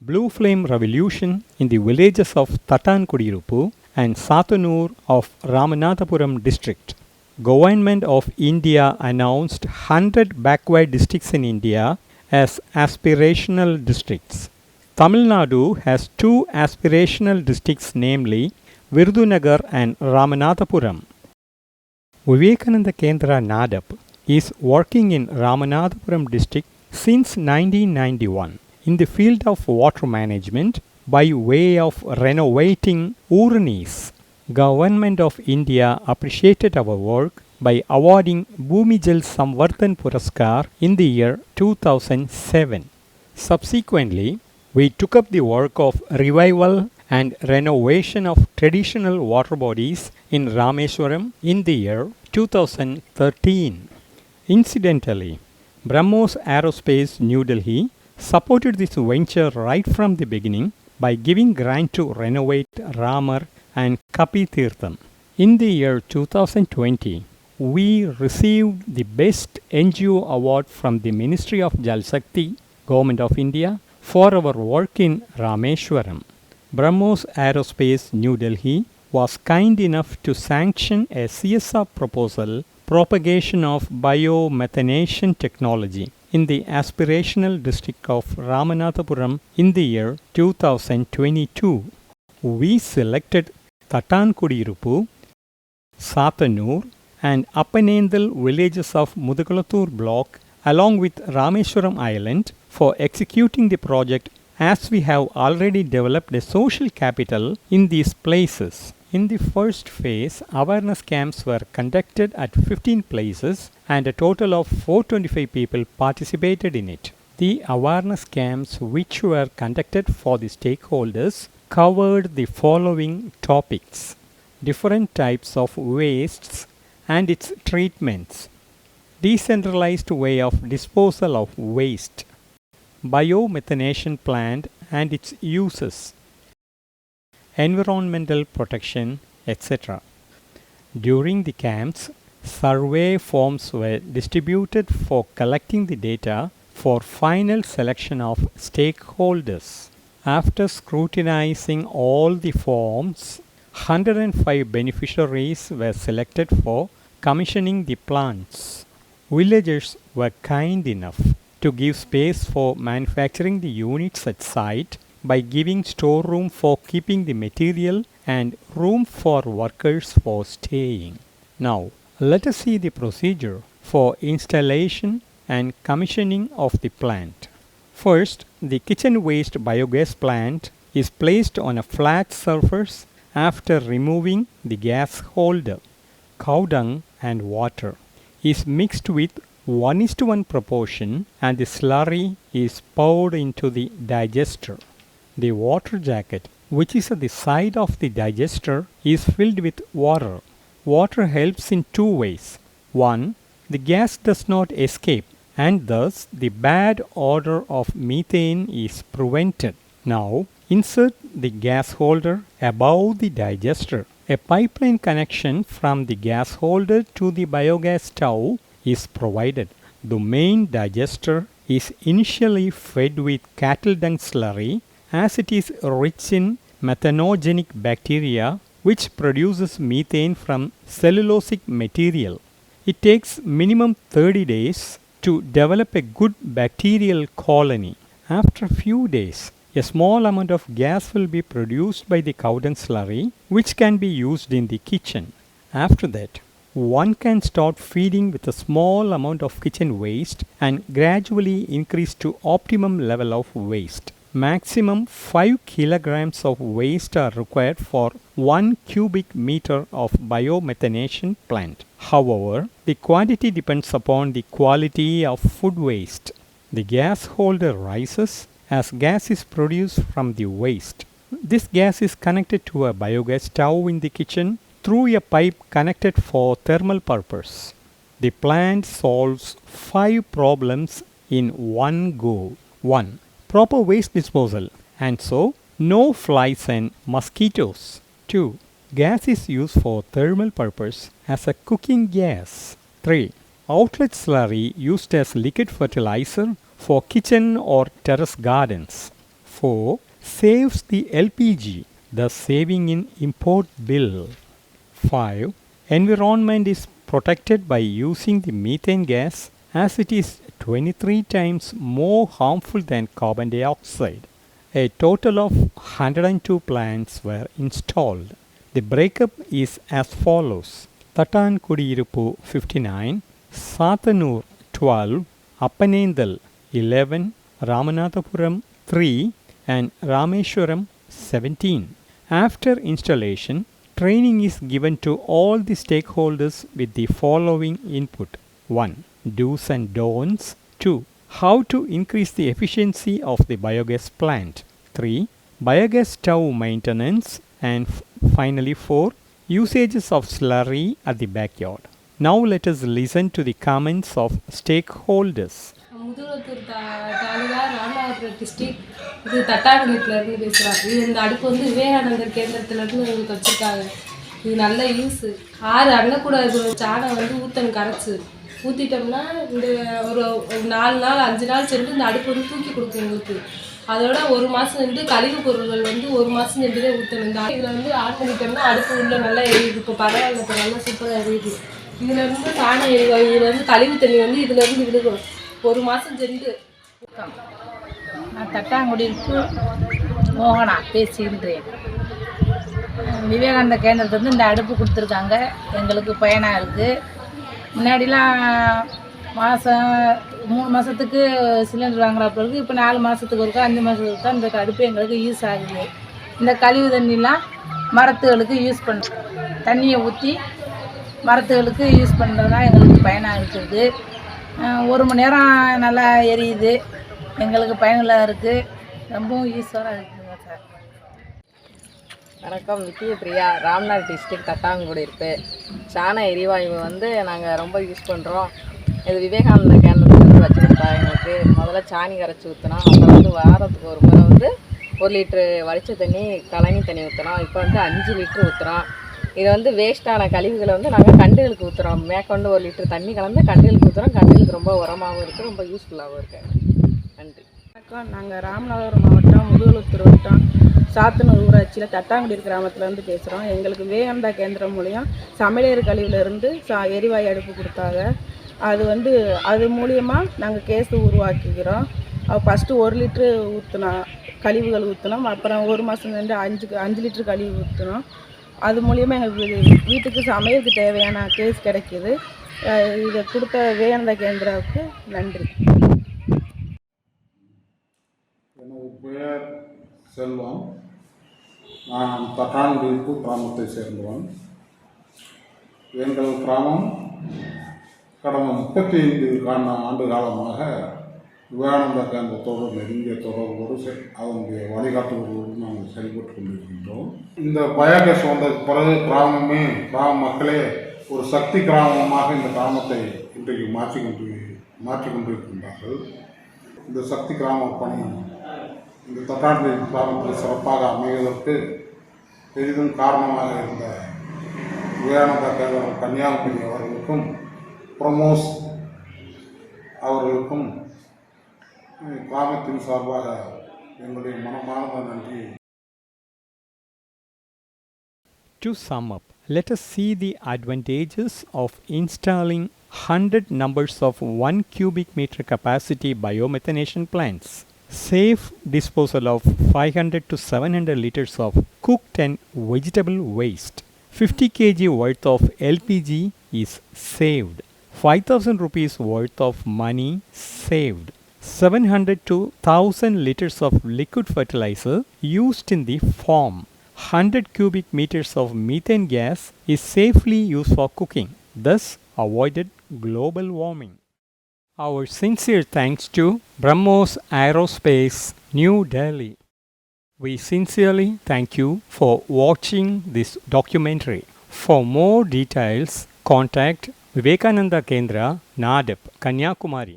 Blue Flame Revolution in the villages of Tattankudirapu and Satanur of Ramanathapuram district. Government of India announced 100 backward districts in India as aspirational districts. Tamil Nadu has two aspirational districts, namely Virudhunagar and Ramanathapuram. Vivekananda kendra-Nardep is working in Ramanathapuram district since 1991 in the field of water management by way of renovating Urnis. Government of India appreciated our work by awarding Bhumi Jal Samvardhan Puraskar in the year 2007. Subsequently, we took up the work of revival and renovation of traditional water bodies in Rameswaram in the year 2013. Incidentally, BrahMos Aerospace New Delhi supported this venture right from the beginning by giving grant to renovate Ramar and Kapi Tirtham. In the year 2020, we received the Best NGO Award from the Ministry of Jal Shakti, Government of India, for our work in Rameswaram. BrahMos Aerospace New Delhi was kind enough to sanction a CSR proposal propagation of biomethanation technology in the aspirational district of Ramanathapuram in the year 2022. We selected Tattankudirapu, Satanur and Appanendal villages of Mudukalathur block along with Rameswaram Island for executing the project, as we have already developed a social capital in these places. In the first phase, awareness camps were conducted at 15 places and a total of 425 people participated in it. The awareness camps which were conducted for the stakeholders covered the following topics: different types of wastes and its treatments, decentralized way of disposal of waste, biomethanation plant and its uses, environmental protection, etc. During the camps, survey forms were distributed for collecting the data for final selection of stakeholders. After scrutinizing all the forms, 105 beneficiaries were selected for commissioning the plants. Villagers were kind enough to give space for manufacturing the units at site by giving storeroom for keeping the material and room for workers for staying. Now, let us see the procedure for installation and commissioning of the plant. First, the kitchen waste biogas plant is placed on a flat surface after removing the gas holder. Cow dung and water is mixed with 1:1 proportion and the slurry is poured into the digester. The water jacket, which is at the side of the digester, is filled with water. Water helps in two ways. One, the gas does not escape and thus the bad odor of methane is prevented. Now, insert the gas holder above the digester. A pipeline connection from the gas holder to the biogas stove is provided. The main digester is initially fed with cattle dung slurry as it is rich in methanogenic bacteria which produces methane from cellulosic material. It takes minimum 30 days to develop a good bacterial colony. After a few days, a small amount of gas will be produced by the cow dung slurry which can be used in the kitchen. After that, one can start feeding with a small amount of kitchen waste and gradually increase to optimum level of waste. Maximum 5 kilograms of waste are required for 1 cubic meter of biomethanation plant. However, the quantity depends upon the quality of food waste. The gas holder rises as gas is produced from the waste. This gas is connected to a biogas stove in the kitchen through a pipe connected for thermal purpose. The plant solves 5 problems in one go. 1. Proper waste disposal, and so no flies and mosquitoes. 2. Gas is used for thermal purpose as a cooking gas. 3. Outlet slurry used as liquid fertilizer for kitchen or terrace gardens. 4. Saves the LPG, thus saving in import bill. 5. Environment is protected by using the methane gas as it is 23 times more harmful than carbon dioxide. A total of 102 plants were installed. The breakup is as follows: Tattankudirapu 59, Sathanur 12, Appanendal 11, Ramanathapuram 3 and Rameshwaram 17. After installation, training is given to all the stakeholders with the following input: 1. Do's and don'ts. 2. How to increase the efficiency of the biogas plant. 3. Biogas stove maintenance. And finally 4. Usages of slurry at the backyard. Now let us listen to the comments of stakeholders. Mudukulathur taluka Ramanathapuram district. இது தட்டாங்குடியிலேருந்து பேசுகிறாங்க. இது இந்த அடுப்பு வந்து விவேகானந்தர் கேந்திரத்துலேருந்து எங்களுக்கு வச்சுருக்காங்க. இது நல்ல யூஸு. 6 அன்னக்கூட இது சாணம் வந்து ஊற்றணும், கரைச்சி ஊற்றிட்டோம்னா இந்த ஒரு 4 நாள் 5 நாள் சென்று இந்த அடுப்பு வந்து தூக்கி கொடுக்கும் எங்களுக்கு. அதோட 1 மாதம் வந்து கழிவு பொருள்கள் வந்து 1 மாதம் சென்று தான் ஊற்றணும். இந்த இதில் வந்து ஆன் பண்ணிட்டோம்னா அடுப்பு உள்ள நல்லா எரியுது. இப்போ பரவாயில்ல, இப்போ நல்லா சூப்பராக எரியுது. இதுலேருந்து சாணம் எரிவாயு, இதில் வந்து கழிவு தண்ணி வந்து இதுலேருந்து விழுகும். 1 மாதம் சென்று. நான் தட்டாங்குடிக்கு மோகனா பேசுகின்றேன். விவேகானந்த கேந்திரத்துலேருந்து இந்த அடுப்பு கொடுத்துருக்காங்க, எங்களுக்கு பயனாக இருக்குது. முன்னாடிலாம் மாதம் 3 மாதத்துக்கு சிலிண்டர் வாங்குறப்ப இருக்குது. இப்போ 4 மாதத்துக்கு இருக்கா 5 மாதத்துக்கு இருக்கா இந்த அடுப்பு எங்களுக்கு யூஸ் ஆகுது. இந்த கழிவு தண்ணிலாம் மரத்துகளுக்கு யூஸ் பண்ணுறோம். தண்ணியை ஊற்றி மரத்துகளுக்கு யூஸ் பண்ணுறதுனா எங்களுக்கு பயனாக இருக்குது. 1 மணி நேரம் நல்லா எரியுது, எங்களுக்கு பயனுள்ளதாக இருக்குது, ரொம்பவும் யூஸ்ஃபுல்லாக இருக்குதுங்க சார். வணக்கம், வித்யபிரியா, ராம்நாத் டிஸ்ட்ரிக்ட், தட்டாங்குடியிருப்பு. சாண எரிவாயு வந்து நாங்கள் ரொம்ப யூஸ் பண்ணுறோம். இது விவேகானந்த கேந்திரத்துலேருந்து வச்சு கொடுத்தாங்க எங்களுக்கு. முதல்ல சாணி கரைச்சி ஊற்றினோம். அப்புறம் வந்து வாரத்துக்கு ஒரு முறை வந்து 1 லிட்ரு வடித்த தண்ணி, கழனி தண்ணி ஊற்றுறோம். இப்போ வந்து 5 லிட்ரு ஊற்றுறோம். இது வந்து வேஸ்ட்டான கழிவுகளை வந்து நாங்கள் கண்டுகளுக்கு ஊற்றுறோம். மேற்கொண்டு 1 லிட்டர் தண்ணி கலந்து கண்டுகளுக்கு ஊற்றுறோம். கண்டுகளுக்கு ரொம்ப உரமாகவும் இருக்குது, ரொம்ப யூஸ்ஃபுல்லாகவும் இருக்குது. நன்றி. வணக்கம், நாங்கள் ராமநாதபுரம் மாவட்டம் முதுகுளத்தூர் வட்டம் சாத்தனூர் ஊராட்சியில் தட்டாங்குடி கிராமத்துலேருந்து பேசுகிறோம். எங்களுக்கு விவேகானந்தா கேந்திரம் மூலியம் சமையலர் கழிவுலேருந்து எரிவாயு அடுப்பு கொடுத்தாங்க. அது வந்து அது மூலியமாக நாங்கள் கேஸு உருவாக்கிக்கிறோம். ஃபஸ்ட்டு 1 லிட்ரு ஊற்றினோம், கழிவுகள் ஊற்றினோம். அப்புறம் 1 மாதம் சென்று 5 லிட்ரு கழிவு ஊற்றினோம். அது மூலியமாக எங்களுக்கு வீட்டுக்கு சமையலுக்கு தேவையான கேஸ் கிடைக்கிது. இதை கொடுத்த விவேகானந்தா கேந்திராவுக்கு நன்றி. எனது பெயர் செல்வம். நான் தட்டாங்குடியிருப்பு கிராமத்தை சேர்ந்தவன். எங்கள் கிராமம் கடந்த 35 ஆண்டு காலமாக விவேகானந்தா கேந்திரத்தோடு நெருங்கிய தொடர்போடு அதனுடைய வழிகாட்டுதலோடு நாங்கள் செயல்பட்டு கொண்டிருக்கின்றோம். இந்த பயோகேஸ் வந்ததுக்கு பிறகு கிராம மக்களே ஒரு சக்தி கிராமமாக இந்த கிராமத்தை இன்றைக்கு மாற்றிக்கொண்டிருக்கின்றார்கள். இந்த சக்தி கிராம பணி இந்த தட்டாங்குடி கிராமத்தில் சிறப்பாக அமைவதற்கு பெரிதும் காரணமாக இருந்த விவேகானந்தா கேந்திரம் கன்னியாகுமரி அவர்களுக்கும் பிரமோஸ் அவர்களுக்கும் கிராமத்தின் சார்பாக எங்களுடைய மனமார்ந்த நன்றி. To sum up, let us see the advantages of installing 100 numbers of 1 cubic meter capacity biomethanation plants. Safe disposal of 500 to 700 liters of cooked and vegetable waste. 50 kg worth of LPG is saved. 5,000 rupees worth of money saved. 700 to 1,000 liters of liquid fertilizer used in the farm. 100 cubic meters of methane gas is safely used for cooking, thus avoided global warming. Our sincere thanks to BrahMos Aerospace, New Delhi. We sincerely thank you for watching this documentary. For more details, contact Vivekananda Kendra-Nardep, Kanyakumari.